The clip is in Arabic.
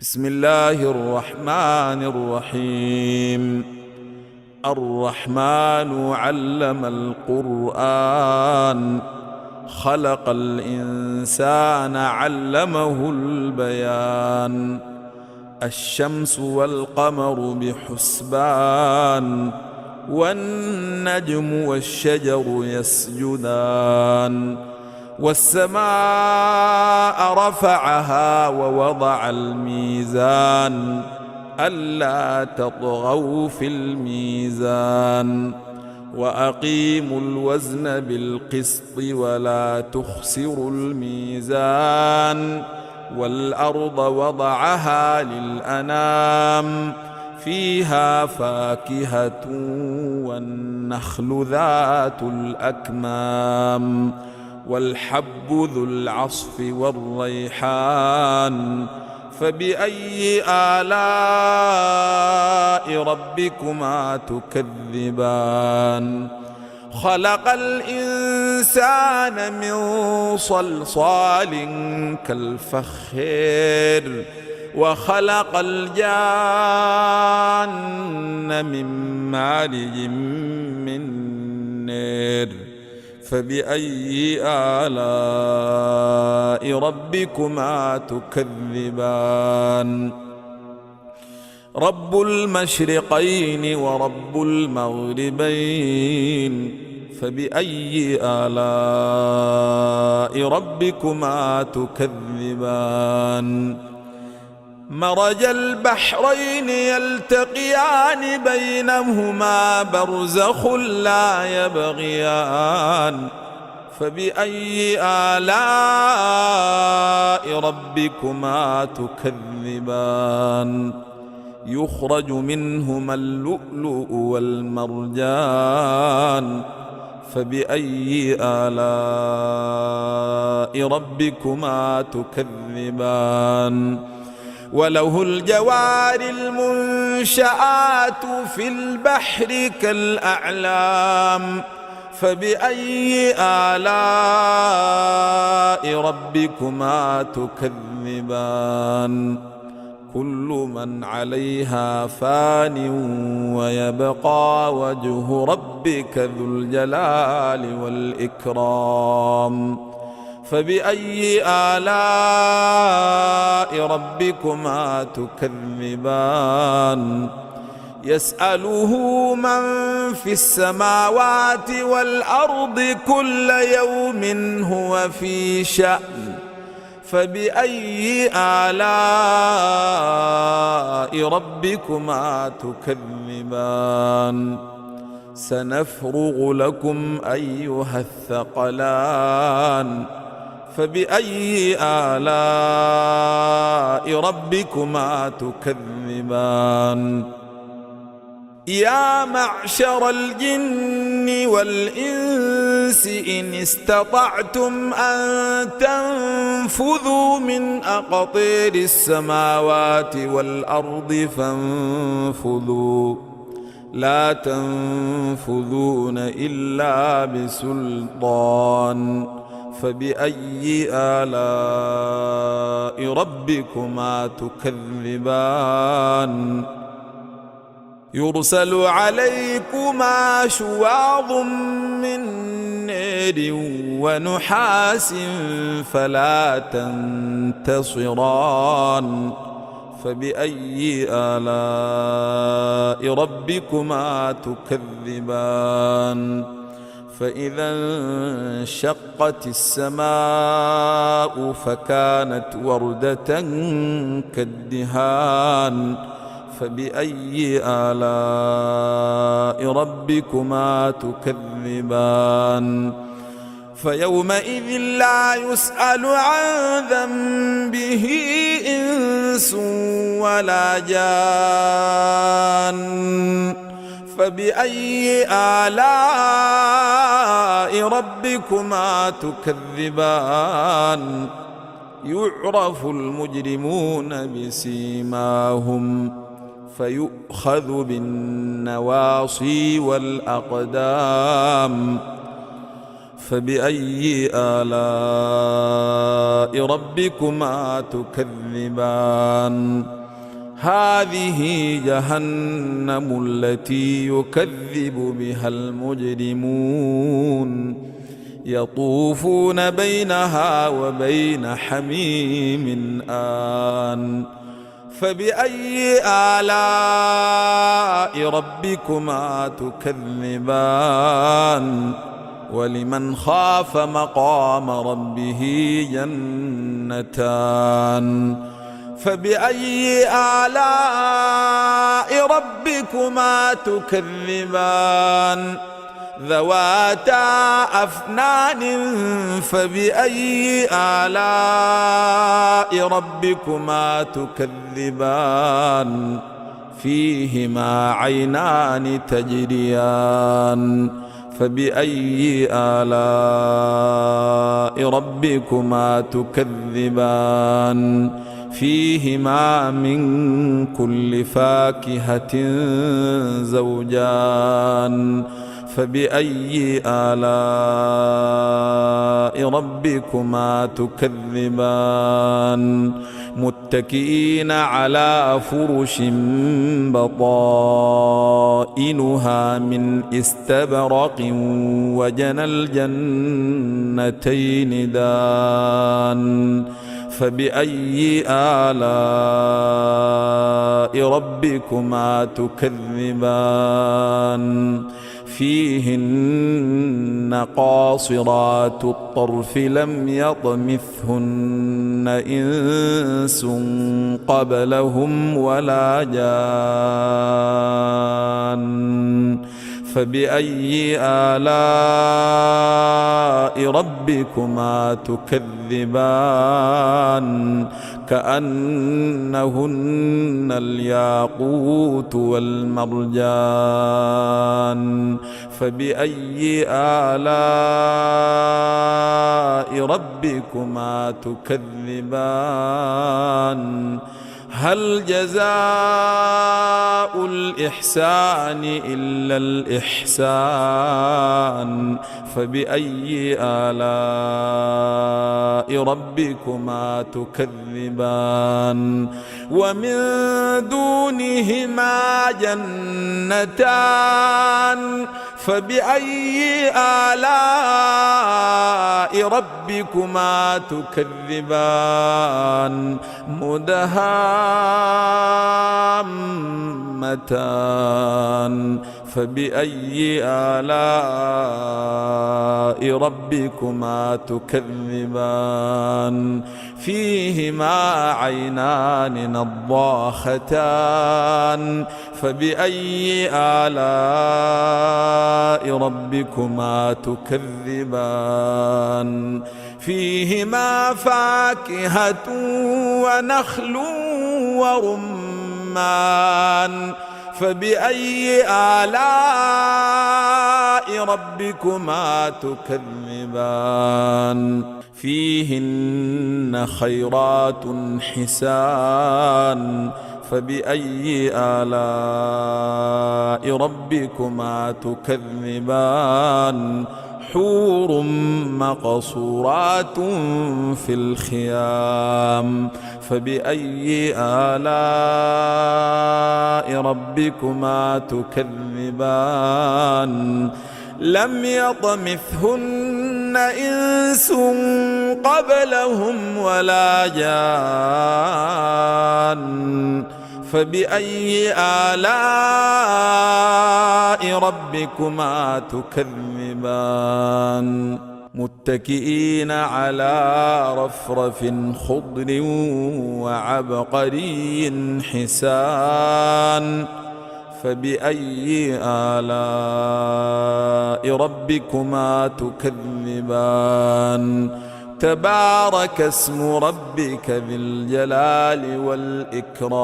بسم الله الرحمن الرحيم. الرحمن علم القرآن، خلق الإنسان علمه البيان. الشمس والقمر بحسبان، والنجم والشجر يسجدان. والسماء رفعها ووضع الميزان، ألا تطغوا في الميزان. وأقيموا الوزن بالقسط ولا تخسروا الميزان. والأرض وضعها للأنام، فيها فاكهة والنخل ذات الأكمام، والحب ذو العصف والريحان. فبأي آلاء ربكما تكذبان؟ خلق الإنسان من صلصال كالفخار، وخلق الجان من مارج من نار. فبأي آلاء ربكما تكذبان؟ رب المشرقين ورب المغربين، فبأي آلاء ربكما تكذبان؟ مرج البحرين يلتقيان، بينهما برزخ لا يبغيان. فبأي آلاء ربكما تكذبان؟ يخرج منهما اللؤلؤ والمرجان. فبأي آلاء ربكما تكذبان؟ وله الجوار المنشآت في البحر كالأعلام. فبأي آلاء ربكما تكذبان؟ كل من عليها فان، ويبقى وجه ربك ذو الجلال والإكرام. فبأي آلاء ربكما تكذبان؟ يسأله من في السماوات والأرض كل يوم هو في شأن. فبأي آلاء ربكما تكذبان؟ سنفرغ لكم أيها الثقلان. فبأي آلاء ربكما تكذبان؟ يا معشر الجن والإنس إن استطعتم أن تنفذوا من أقطير السماوات والأرض فانفذوا، لا تنفذون إلا بسلطان. فبأي آلاء ربكما تكذبان؟ يرسل عليكما شواظ من نار ونحاس فلا تنتصران. فبأي آلاء ربكما تكذبان؟ فإذا انشقت السماء فكانت وردة كالدهان. فبأي آلاء ربكما تكذبان؟ فيومئذ لا يسأل عن ذنبه إنس ولا جان. فبأي آلاء ربكما تكذبان؟ يعرف المجرمون بسيماهم، فيؤخذ بالنواصي والأقدام. فبأي آلاء ربكما تكذبان هذه جهنم التي يكذب بها المجرمون يطوفون بينها وبين حميم آن فبأي آلاء ربكما تكذبان ولمن خاف مقام ربه جنتان فبأي آلاء ربكما تكذبان ذواتا أفنان فبأي آلاء ربكما تكذبان فيهما عينان تجريان فبأي آلاء ربكما تكذبان فيهما من كل فاكهة زوجان فبأي آلاء ربكما تكذبان متكئين على فرش بطائنها من استبرق وجنى الجنتين دان فبأي آلاء ربكما تكذبان فيهن قاصرات الطرف لم يطمثهن إنس قبلهم ولا جان فبأي آلاء ربكما تكذبان كأنهن الياقوت والمرجان فبأي آلاء ربكما تكذبان هل جزاء الإحسان إلا الإحسان فبأي آلاء ربكما تكذبان ومن دونهما جنتان فبأي آلاء ربكما تكذبان مدهامتان فبأي آلاء ربكما تكذبان فيهما عينان نضاختان فبأي آلاء ربكما تكذبان فيهما فاكهة ونخل ورمان فبأي آلاء ربكما تكذبان فيهن خيرات حسان فبأي آلاء ربكما تكذبان حور مقصورات في الخيام فبأي آلاء ربكما تكذبان لم يطمثهن إنس قبلهم ولا جان فبأي آلاء ربكما تكذبان متكئين على رفرف خضر وعبقري حسان فبأي آلاء ربكما تكذبان تبارك اسم ربك ذي الجلال والإكرام